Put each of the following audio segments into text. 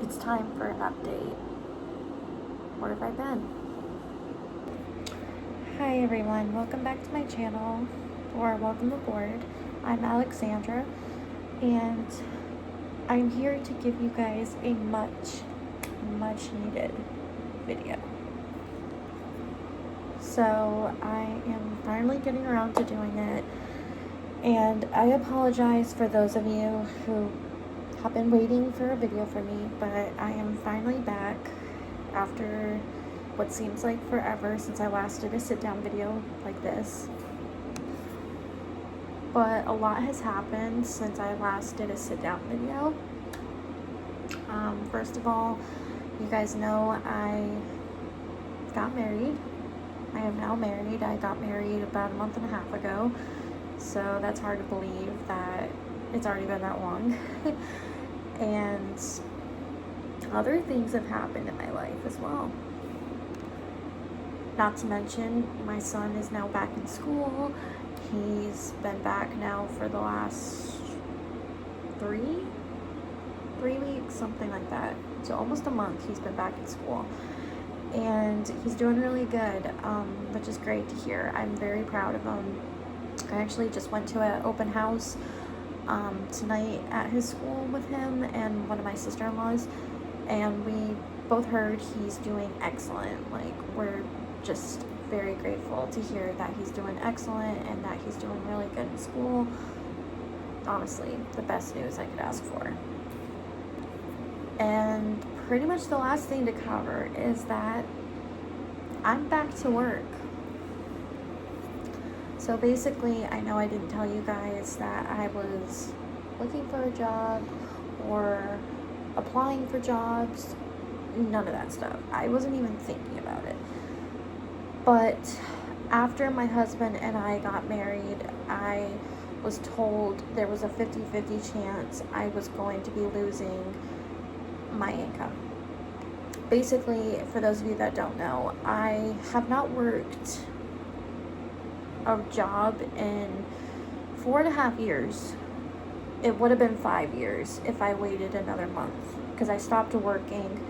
it's time for an update. Where have I been? Hi everyone, welcome back to my channel, or welcome aboard. I'm Alexandra, and I'm here to give you guys a much needed video. So I am finally getting around to doing it, and I apologize for those of you who have been waiting for a video from me, but I am finally back after what seems like forever since I last did a sit-down video like this. But a lot has happened since I last did a sit-down video. First of all, you guys know I got married. I am now married. I got married about a month and a half ago, so that's hard to believe that it's already been that long. And other things have happened in my life as well. Not to mention, my son is now back in school. He's been back now for the last three weeks, something like that. So almost a month he's been back in school. And he's doing really good, which is great to hear. I'm very proud of him. I actually just went to an open house tonight at his school with him and one of my sister-in-laws, and we both heard he's doing excellent. Like, we're just very grateful to hear that he's doing excellent and that he's doing really good in school. Honestly, the best news I could ask for. And pretty much the last thing to cover is that I'm back to work. So basically, I know I didn't tell you guys that I was looking for a job or applying for jobs. None of that stuff. I wasn't even thinking about it. But after my husband and I got married, I was told there was a 50-50 chance I was going to be losing my income. Basically, for those of you that don't know, I have not worked a job in 4.5 years. It would have been 5 years if I waited another month, because I stopped working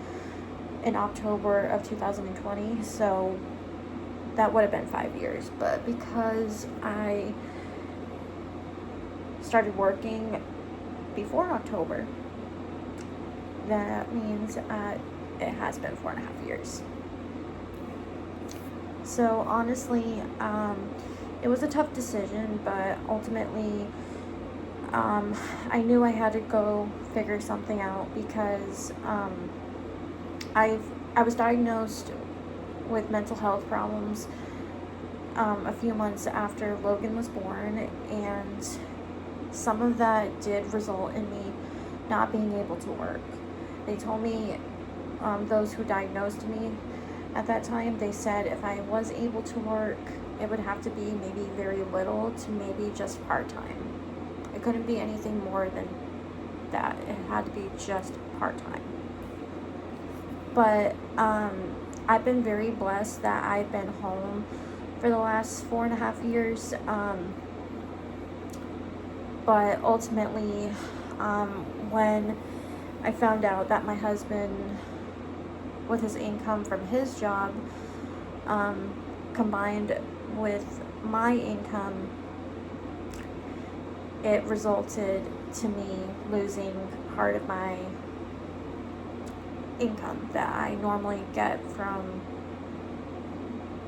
in October of 2020, so that would have been 5 years. But because I started working before October, that means it has been 4.5 years. So honestly, it was a tough decision, but ultimately, I knew I had to go figure something out, because I was diagnosed with mental health problems a few months after Logan was born, and some of that did result in me not being able to work. They told me, those who diagnosed me at that time, they said if I was able to work, it would have to be maybe very little to maybe just part-time. It couldn't be anything more than that. It had to be just part-time. But I've been very blessed that I've been home for the last 4.5 years. But ultimately, when I found out that my husband, with his income from his job, combined with my income, it resulted to me losing part of my income that I normally get from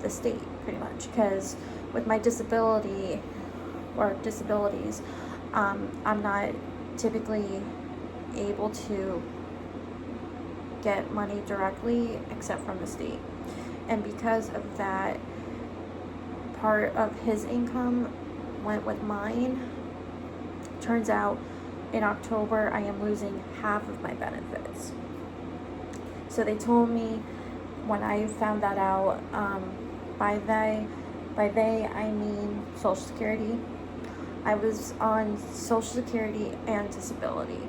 the state, pretty much. Because with my disability or disabilities, I'm not typically able to get money directly except from the state. And because of that, part of his income went with mine. Turns out in October I am losing half of my benefits. So they told me when I found that out, by they I mean Social Security. I was on Social Security and disability.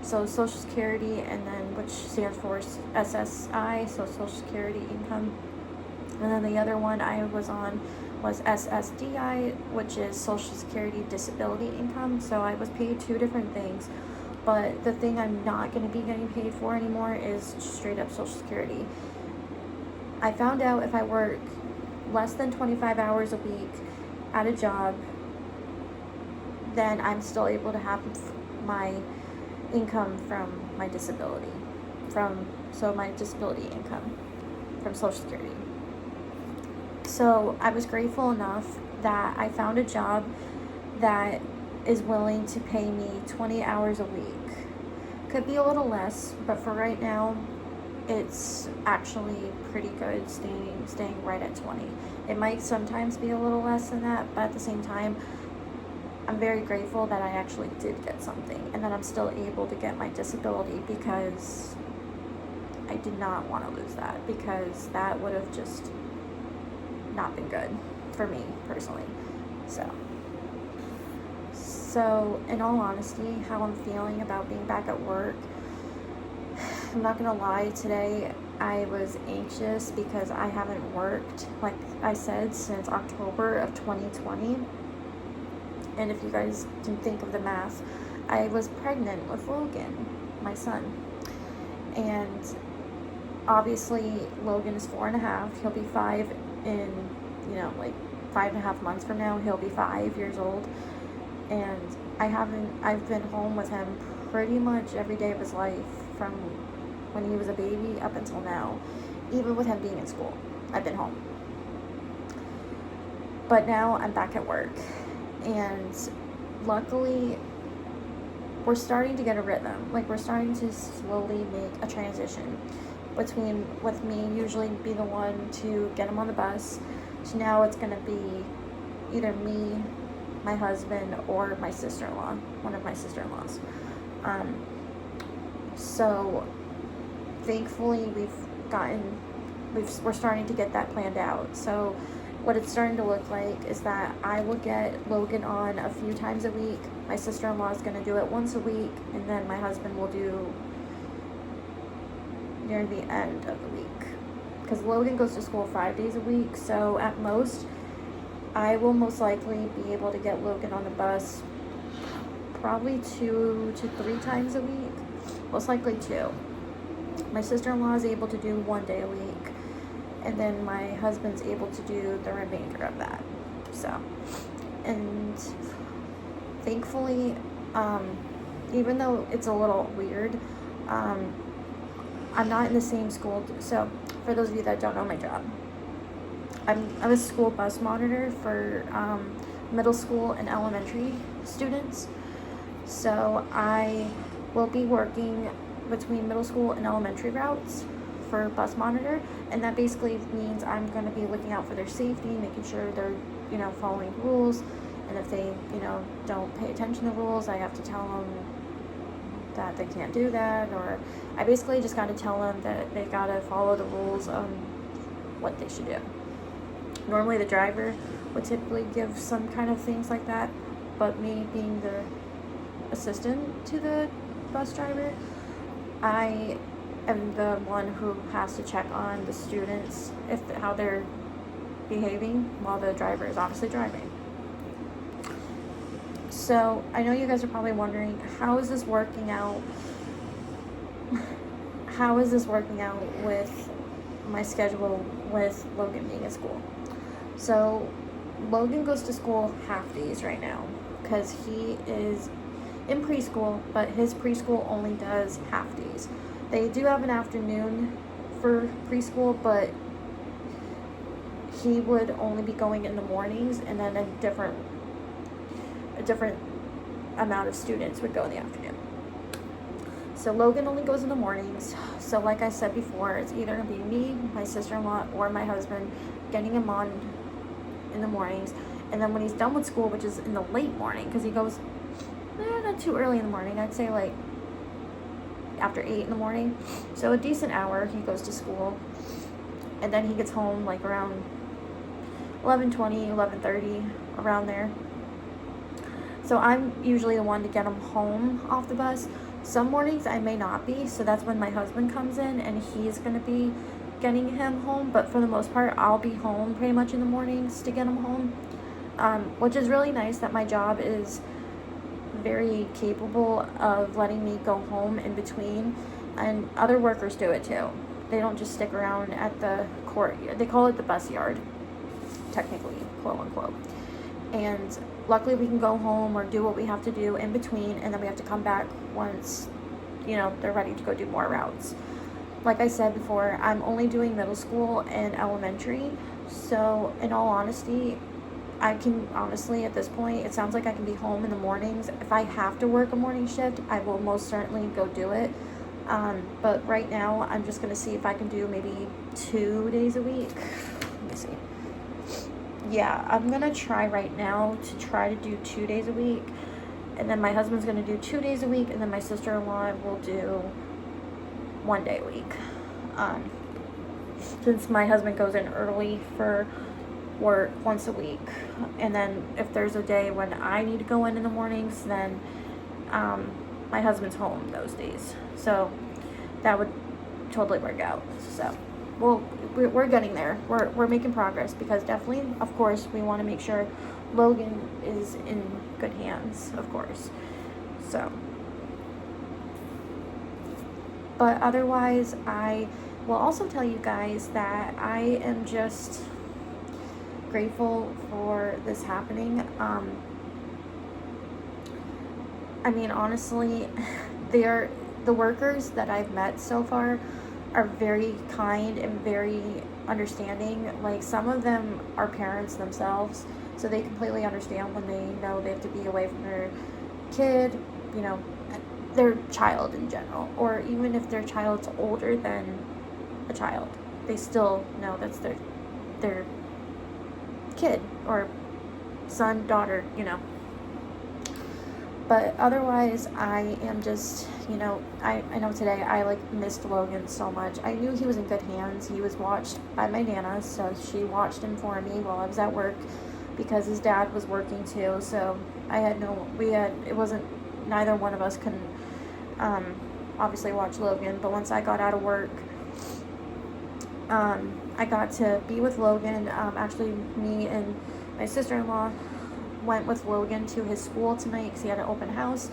So Social Security, and then which stands for SSI, so Social Security income. And then the other one I was on was SSDI, which is Social Security disability income. So I was paid two different things. But the thing I'm not going to be getting paid for anymore is straight up Social Security. I found out if I work less than 25 hours a week at a job, then I'm still able to have my income from my disability, my disability income from Social Security. So I was grateful enough that I found a job that is willing to pay me 20 hours a week. Could be a little less, but for right now, it's actually pretty good staying right at 20. It might sometimes be a little less than that, but at the same time, I'm very grateful that I actually did get something and that I'm still able to get my disability, because I did not want to lose that, because that would have just not been good for me personally. So in all honesty, how I'm feeling about being back at work, I'm not gonna lie, today I was anxious because I haven't worked, like I said, since October of 2020. And if you guys can think of the math, I was pregnant with Logan, my son. And obviously Logan is 4.5. He'll be 5 in, like 5.5 months from now. He'll be 5 years old. And I've been home with him pretty much every day of his life from when he was a baby up until now. Even with him being in school, I've been home. But now I'm back at work. And luckily, we're starting to get a rhythm. Like, we're starting to slowly make a transition with me usually be the one to get him on the bus, to now it's going to be either me, my husband, or my sister-in-law, one of my sister-in-laws. So thankfully we're starting to get that planned out. So what it's starting to look like is that I will get Logan on a few times a week. My sister-in-law is going to do it once a week, and then my husband will do near the end of the week. Because Logan goes to school 5 days a week, so at most, I will most likely be able to get Logan on the bus probably 2 to 3 times a week. Most likely 2. My sister-in-law is able to do 1 day a week, and then my husband's able to do the remainder of that. So, and thankfully, even though it's a little weird, I'm not in the same school. So, for those of you that don't know my job, I'm a school bus monitor for middle school and elementary students. So I will be working between middle school and elementary routes for bus monitor, and that basically means I'm going to be looking out for their safety, making sure they're following rules, and if they don't pay attention to rules, I have to tell them that they can't do that, or I basically just got to tell them that they got to follow the rules on what they should do. Normally the driver would typically give some kind of things like that, but me being the assistant to the bus driver, I am the one who has to check on the students, how they're behaving while the driver is obviously driving. So I know you guys are probably wondering, how is this working out? How is this working out with my schedule with Logan being at school? So Logan goes to school half days right now because he is in preschool, but his preschool only does half days. They do have an afternoon for preschool, but he would only be going in the mornings, and then a different amount of students would go in the afternoon. So Logan only goes in the mornings. So like I said before, it's either going to be me, my sister-in-law, or my husband getting him on in the mornings. And then when he's done with school, which is in the late morning, because he goes not too early in the morning, I'd say like after 8 in the morning, so a decent hour, he goes to school, and then he gets home like around 11:20, 11:30, around there. So I'm usually the one to get him home off the bus. Some mornings I may not be, so that's when my husband comes in and he's going to be getting him home. But for the most part, I'll be home pretty much in the mornings to get him home, which is really nice that my job is very capable of letting me go home in between, and other workers do it too. They don't just stick around at the court. They call it the bus yard, technically, quote unquote. And luckily we can go home or do what we have to do in between, and then we have to come back once, they're ready to go do more routes. Like I said before, I'm only doing middle school and elementary, so in all honesty, I can honestly, at this point, it sounds like I can be home in the mornings. If I have to work a morning shift, I will most certainly go do it. But right now, I'm just going to see if I can do maybe 2 days a week. Let me see. Yeah, I'm going to try right now to try to do 2 days a week. And then my husband's going to do 2 days a week. And then my sister-in-law will do 1 day a week. Since my husband goes in early for work once a week, and then if there's a day when I need to go in the mornings, then my husband's home those days, so that would totally work out. So we're getting there. We're making progress, because definitely, of course, we want to make sure Logan is in good hands, of course. So, but otherwise, I will also tell you guys that I am just grateful for this happening. I mean, honestly, the workers that I've met so far are very kind and very understanding. Like, some of them are parents themselves, so they completely understand when they know they have to be away from their kid, their child in general, or even if their child's older than a child, they still know that's their kid or son, daughter, But otherwise, I am just, I know today I missed Logan so much. I knew he was in good hands. He was watched by my Nana, so she watched him for me while I was at work, because his dad was working too. So it wasn't, neither one of us can obviously watch Logan. But once I got out of work, I got to be with Logan. Actually, me and my sister-in-law went with Logan to his school tonight, because he had an open house,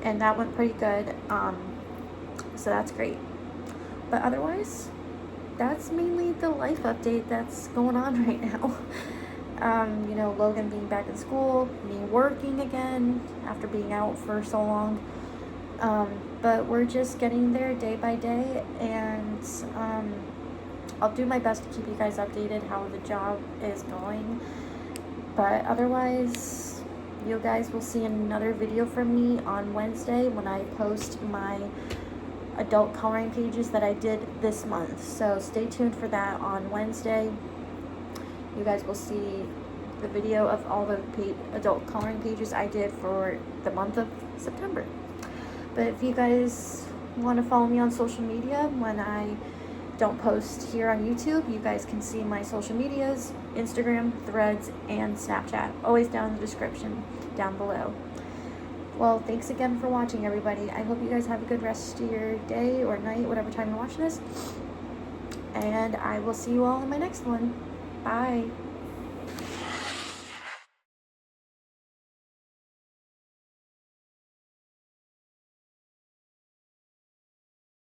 and that went pretty good. So that's great. But otherwise, that's mainly the life update that's going on right now. Logan being back in school, me working again after being out for so long. But we're just getting there day by day, and I'll do my best to keep you guys updated how the job is going. But otherwise, you guys will see another video from me on Wednesday when I post my adult coloring pages that I did this month. So stay tuned for that on Wednesday. You guys will see the video of all the adult coloring pages I did for the month of September. But if you guys want to follow me on social media when I don't post here on YouTube, you guys can see my social medias: Instagram, Threads, and Snapchat. Always down in the description down below. Well, thanks again for watching, everybody. I hope you guys have a good rest of your day or night, whatever time you're watching this. And I will see you all in my next one. Bye.